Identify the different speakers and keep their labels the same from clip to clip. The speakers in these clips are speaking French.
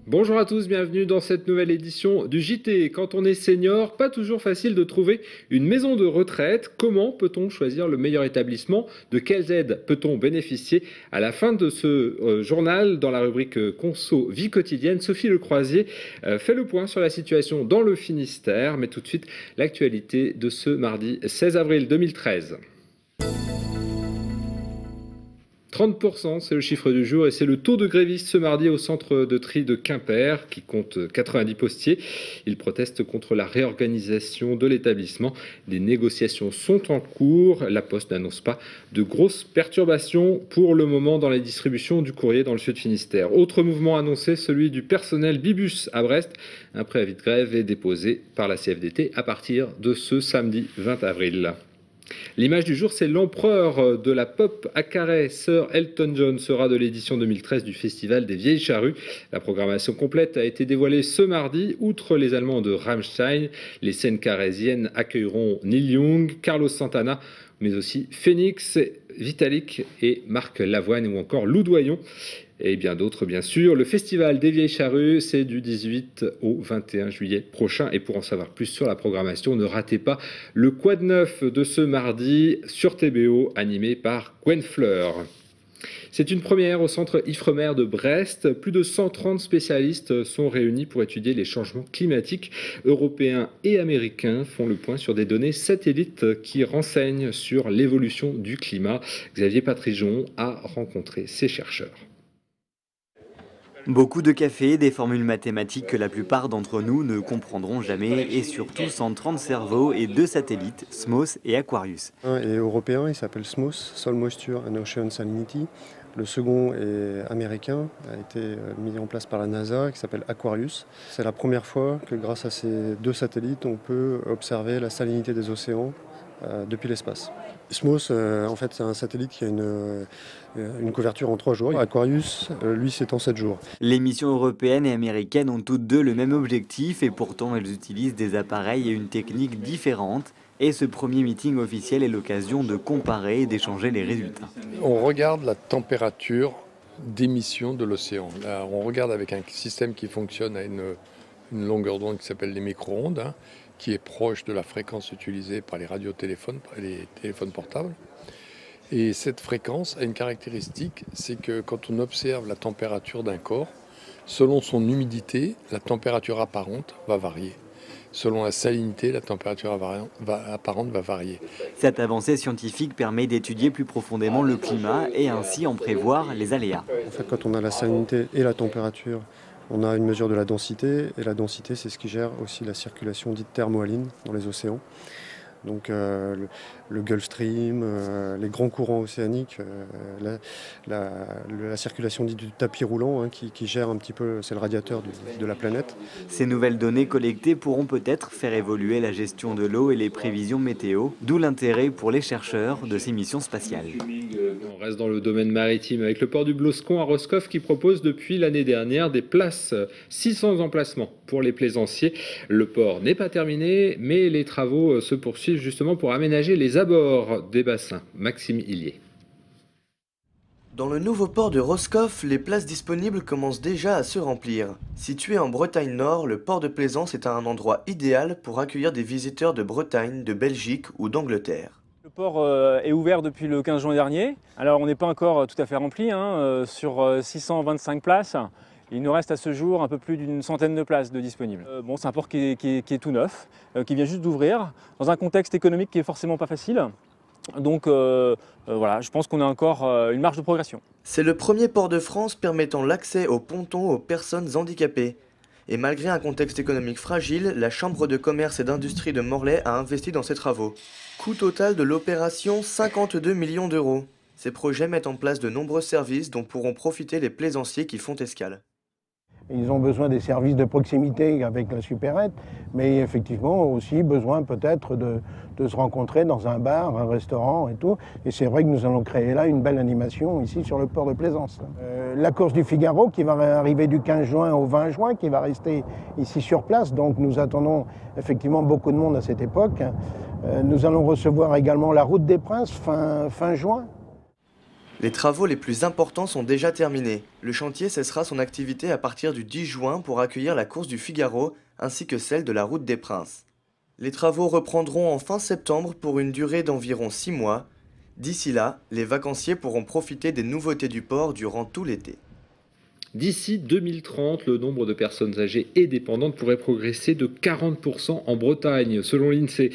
Speaker 1: Bonjour à tous, bienvenue dans cette nouvelle édition du JT. Quand on est senior, pas toujours facile de trouver une maison de retraite. Comment peut-on choisir le meilleur établissement? De quelles aides peut-on bénéficier? À la fin de ce journal, dans la rubrique Conso Vie quotidienne, Sophie Lecroisier fait le point sur la situation dans le Finistère. Mais tout de suite, l'actualité de ce mardi 16 avril 2013. 30%, c'est le chiffre du jour et c'est le taux de grévistes ce mardi au centre de tri de Quimper qui compte 90 postiers. Ils protestent contre la réorganisation de l'établissement. Des négociations sont en cours. La Poste n'annonce pas de grosses perturbations pour le moment dans la distribution du courrier dans le Sud Finistère. Autre mouvement annoncé, celui du personnel Bibus à Brest. Un préavis de grève est déposé par la CFDT à partir de ce samedi 20 avril. L'image du jour, c'est l'empereur de la pop à Carhaix, Sir Elton John, sera de l'édition 2013 du Festival des Vieilles Charrues. La programmation complète a été dévoilée ce mardi. Outre les Allemands de Rammstein, les scènes carhaisiennes accueilleront Neil Young, Carlos Santana, mais aussi Phoenix, Vitalik et Marc Lavoine ou encore Lou Doyon. Et bien d'autres, bien sûr. Le Festival des Vieilles Charrues, c'est du 18 au 21 juillet prochain. Et pour en savoir plus sur la programmation, ne ratez pas le Quad Neuf de ce mardi sur TBO, animé par Gwen Fleur. C'est une première au centre Ifremer de Brest. Plus de 130 spécialistes sont réunis pour étudier les changements climatiques. Européens et américains font le point sur des données satellites qui renseignent sur l'évolution du climat. Xavier Patrijon a rencontré ces chercheurs.
Speaker 2: Beaucoup de café, des formules mathématiques que la plupart d'entre nous ne comprendront jamais et surtout 130 cerveaux et 2 satellites, SMOS et Aquarius.
Speaker 3: Un est européen, il s'appelle SMOS, Soil Moisture and Ocean Salinity. Le second est américain, a été mis en place par la NASA, qui s'appelle Aquarius. C'est la première fois que grâce à ces 2 satellites, on peut observer la salinité des océans depuis l'espace. SMOS, en fait, c'est un satellite qui a une couverture en 3 jours. Aquarius, lui, c'est en 7 jours.
Speaker 2: Les missions européennes et américaines ont toutes deux le même objectif et pourtant elles utilisent des appareils et une technique différente. Et ce premier meeting officiel est l'occasion de comparer et d'échanger les résultats.
Speaker 4: On regarde la température d'émission de l'océan. Là, on regarde avec un système qui fonctionne à une longueur d'onde qui s'appelle les micro-ondes, qui est proche de la fréquence utilisée par les radiotéléphones, par les téléphones portables. Et cette fréquence a une caractéristique, c'est que quand on observe la température d'un corps, selon son humidité, la température apparente va varier. Selon la salinité, la température apparente va varier.
Speaker 2: Cette avancée scientifique permet d'étudier plus profondément le climat et ainsi en prévoir les aléas.
Speaker 3: En fait, quand on a la salinité et la température, on a une mesure de la densité, et la densité, c'est ce qui gère aussi la circulation dite thermohaline dans les océans. Donc le Gulf Stream, les grands courants océaniques, la circulation dite du tapis roulant qui gère un petit peu, c'est le radiateur de la planète.
Speaker 2: Ces nouvelles données collectées pourront peut-être faire évoluer la gestion de l'eau et les prévisions météo, d'où l'intérêt pour les chercheurs de ces missions spatiales.
Speaker 1: On reste dans le domaine maritime avec le port du Bloscon à Roscoff qui propose depuis l'année dernière des places, 600 emplacements pour les plaisanciers. Le port n'est pas terminé, mais les travaux se poursuivent justement pour aménager les abords des bassins. Maxime Hillier.
Speaker 5: Dans le nouveau port de Roscoff, les places disponibles commencent déjà à se remplir. Situé en Bretagne Nord, le port de Plaisance est un endroit idéal pour accueillir des visiteurs de Bretagne, de Belgique ou d'Angleterre.
Speaker 6: Le port est ouvert depuis le 15 juin dernier. Alors on n'est pas encore tout à fait rempli, sur 625 places. Il nous reste à ce jour un peu plus d'une centaine de places de disponibles. Bon, c'est un port qui est tout neuf, qui vient juste d'ouvrir, dans un contexte économique qui est forcément pas facile. Donc voilà, je pense qu'on a encore une marge de progression.
Speaker 5: C'est le premier port de France permettant l'accès aux pontons aux personnes handicapées. Et malgré un contexte économique fragile, la Chambre de commerce et d'industrie de Morlaix a investi dans ces travaux. Coût total de l'opération, 52 millions d'euros. Ces projets mettent en place de nombreux services dont pourront profiter les plaisanciers qui font escale.
Speaker 7: Ils ont besoin des services de proximité avec la supérette, mais effectivement aussi besoin peut-être de se rencontrer dans un bar, un restaurant et tout. Et c'est vrai que nous allons créer là une belle animation ici sur le port de Plaisance. La course du Figaro qui va arriver du 15 juin au 20 juin, qui va rester ici sur place. Donc nous attendons effectivement beaucoup de monde à cette époque. Nous allons recevoir également la Route des Princes fin juin.
Speaker 5: Les travaux les plus importants sont déjà terminés. Le chantier cessera son activité à partir du 10 juin pour accueillir la course du Figaro ainsi que celle de la Route des Princes. Les travaux reprendront en fin septembre pour une durée d'environ 6 mois. D'ici là, les vacanciers pourront profiter des nouveautés du port durant tout l'été.
Speaker 1: D'ici 2030, le nombre de personnes âgées et dépendantes pourrait progresser de 40% en Bretagne, selon l'INSEE.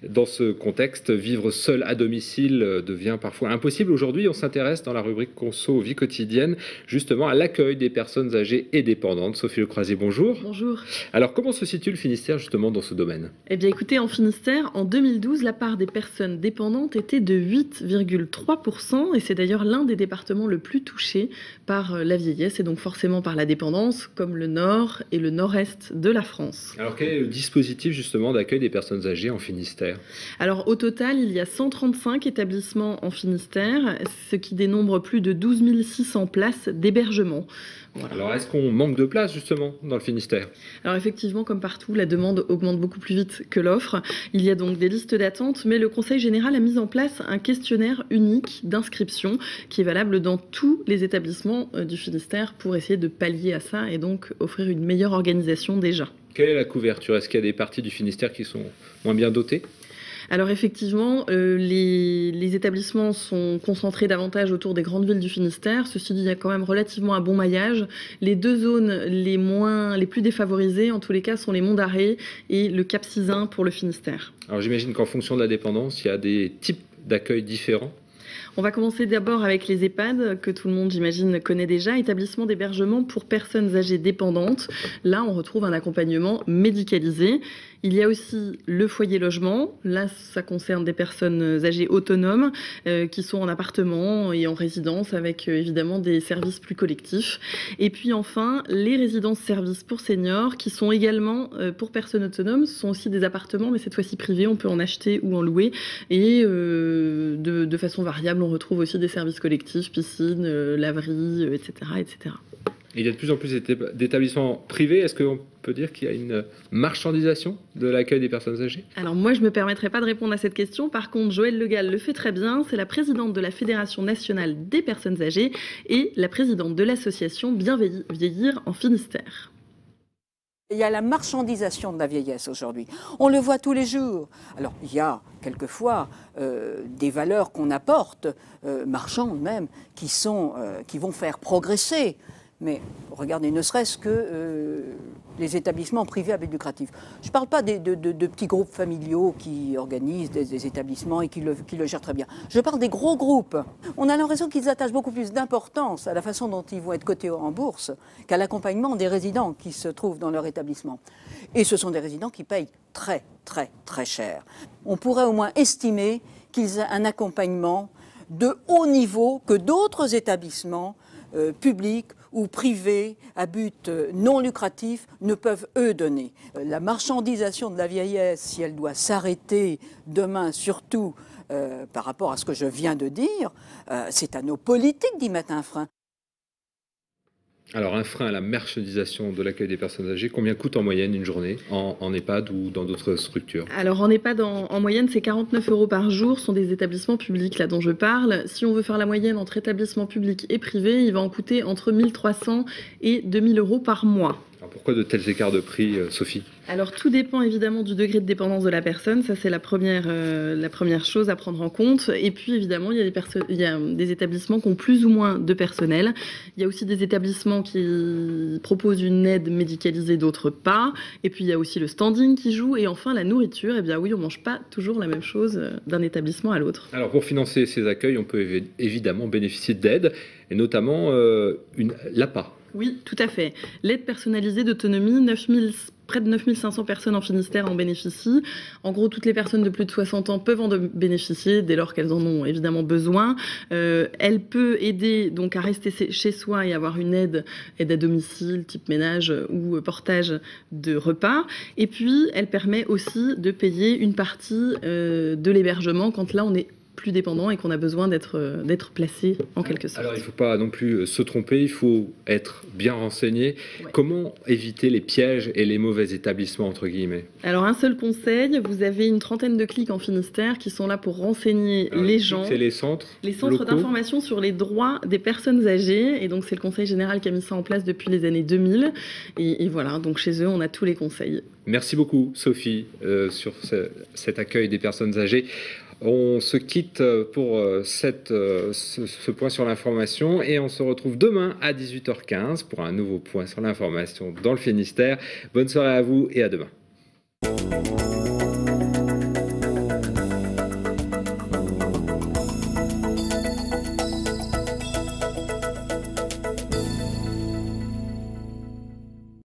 Speaker 1: Dans ce contexte, vivre seul à domicile devient parfois impossible. Aujourd'hui, on s'intéresse dans la rubrique Conso vie quotidienne, justement à l'accueil des personnes âgées et dépendantes. Sophie Lecroisier, bonjour.
Speaker 8: Bonjour.
Speaker 1: Alors, comment se situe le Finistère justement dans ce domaine?
Speaker 8: Eh bien écoutez, en Finistère, en 2012, la part des personnes dépendantes était de 8,3% et c'est d'ailleurs l'un des départements le plus touché par la vieillesse et donc forcément par la dépendance, comme le nord et le nord-est de la France.
Speaker 1: Alors quel est le dispositif justement d'accueil des personnes âgées en Finistère?
Speaker 8: Alors au total, il y a 135 établissements en Finistère, ce qui dénombre plus de 12 600 places d'hébergement.
Speaker 1: Voilà. Alors est-ce qu'on manque de place justement dans le Finistère?
Speaker 8: Alors effectivement, comme partout, la demande augmente beaucoup plus vite que l'offre. Il y a donc des listes d'attente, mais le Conseil général a mis en place un questionnaire unique d'inscription qui est valable dans tous les établissements du Finistère pour essayer de pallier à ça et donc offrir une meilleure organisation déjà.
Speaker 1: Quelle est la couverture? Est-ce qu'il y a des parties du Finistère qui sont moins bien dotées?
Speaker 8: Alors effectivement, les établissements sont concentrés davantage autour des grandes villes du Finistère. Ceci dit, il y a quand même relativement un bon maillage. Les deux zones les plus défavorisées, en tous les cas, sont les Monts d'Arrée et le Cap Sizun pour le Finistère.
Speaker 1: Alors j'imagine qu'en fonction de la dépendance, il y a des types d'accueil différents.
Speaker 8: On va commencer d'abord avec les EHPAD, que tout le monde, j'imagine, connaît déjà. Établissement d'hébergement pour personnes âgées dépendantes. Là, on retrouve un accompagnement médicalisé. Il y a aussi le foyer logement. Là, ça concerne des personnes âgées autonomes qui sont en appartement et en résidence avec évidemment des services plus collectifs. Et puis enfin, les résidences-services pour seniors qui sont également pour personnes autonomes. Ce sont aussi des appartements, mais cette fois-ci privés. On peut en acheter ou en louer. Et de façon variable, on retrouve aussi des services collectifs, piscine, laverie, etc., etc.
Speaker 1: Il y a de plus en plus d'établissements privés. Est-ce qu'on peut dire qu'il y a une marchandisation de l'accueil des personnes âgées?
Speaker 8: Alors moi, je ne me permettrai pas de répondre à cette question. Par contre, Joëlle Le Gall le fait très bien. C'est la présidente de la Fédération nationale des personnes âgées et la présidente de l'association Bien vieillir en Finistère.
Speaker 9: Il y a la marchandisation de la vieillesse aujourd'hui. On le voit tous les jours. Alors, il y a quelquefois des valeurs qu'on apporte, marchandes même, qui vont faire progresser. Mais regardez, ne serait-ce que les établissements privés à but lucratif. Je ne parle pas de petits groupes familiaux qui organisent des établissements et qui le gèrent très bien. Je parle des gros groupes. On a l'impression qu'ils attachent beaucoup plus d'importance à la façon dont ils vont être cotés en bourse qu'à l'accompagnement des résidents qui se trouvent dans leur établissement. Et ce sont des résidents qui payent très, très, très cher. On pourrait au moins estimer qu'ils aient un accompagnement de haut niveau que d'autres établissements publics ou privés à but non lucratif ne peuvent, eux, donner. La marchandisation de la vieillesse, si elle doit s'arrêter demain, surtout par rapport à ce que je viens de dire, c'est à nos politiques d'y mettre un frein.
Speaker 1: Alors un frein à la marchandisation de l'accueil des personnes âgées, combien coûte en moyenne une journée en EHPAD ou dans d'autres structures? Alors
Speaker 8: en EHPAD, en moyenne, c'est 49 € par jour, ce sont des établissements publics là dont je parle. Si on veut faire la moyenne entre établissements publics et privés, il va en coûter entre 1 300 et 2 000 € par mois.
Speaker 1: Alors pourquoi de tels écarts de prix, Sophie?
Speaker 8: Alors tout dépend évidemment du degré de dépendance de la personne, ça c'est la première chose à prendre en compte. Et puis évidemment, il y a des établissements qui ont plus ou moins de personnel. Il y a aussi des établissements qui proposent une aide médicalisée, d'autres pas. Et puis il y a aussi le standing qui joue. Et enfin la nourriture, eh bien oui, on ne mange pas toujours la même chose d'un établissement à l'autre.
Speaker 1: Alors pour financer ces accueils, on peut évidemment bénéficier d'aide, et notamment l'APA.
Speaker 8: Oui, tout à fait. L'aide personnalisée d'autonomie, près de 9500 personnes en Finistère en bénéficient. En gros, toutes les personnes de plus de 60 ans peuvent en bénéficier dès lors qu'elles en ont évidemment besoin. Elle peut aider donc à rester chez soi et avoir une aide à domicile, type ménage ou portage de repas. Et puis, elle permet aussi de payer une partie de l'hébergement quand là, on est plus dépendant et qu'on a besoin d'être placé en quelque sorte.
Speaker 1: Alors il ne faut pas non plus se tromper, il faut être bien renseigné. Ouais. Comment éviter les pièges et les mauvais établissements entre guillemets?
Speaker 8: Alors un seul conseil, vous avez une trentaine de clics en Finistère qui sont là pour renseigner les gens.
Speaker 1: C'est les centres
Speaker 8: d'information sur les droits des personnes âgées, et donc c'est le Conseil général qui a mis ça en place depuis les années 2000 et voilà, donc chez eux on a tous les conseils.
Speaker 1: Merci beaucoup Sophie sur cet accueil des personnes âgées. On se quitte pour ce point sur l'information et on se retrouve demain à 18h15 pour un nouveau point sur l'information dans le Finistère. Bonne soirée à vous et à demain.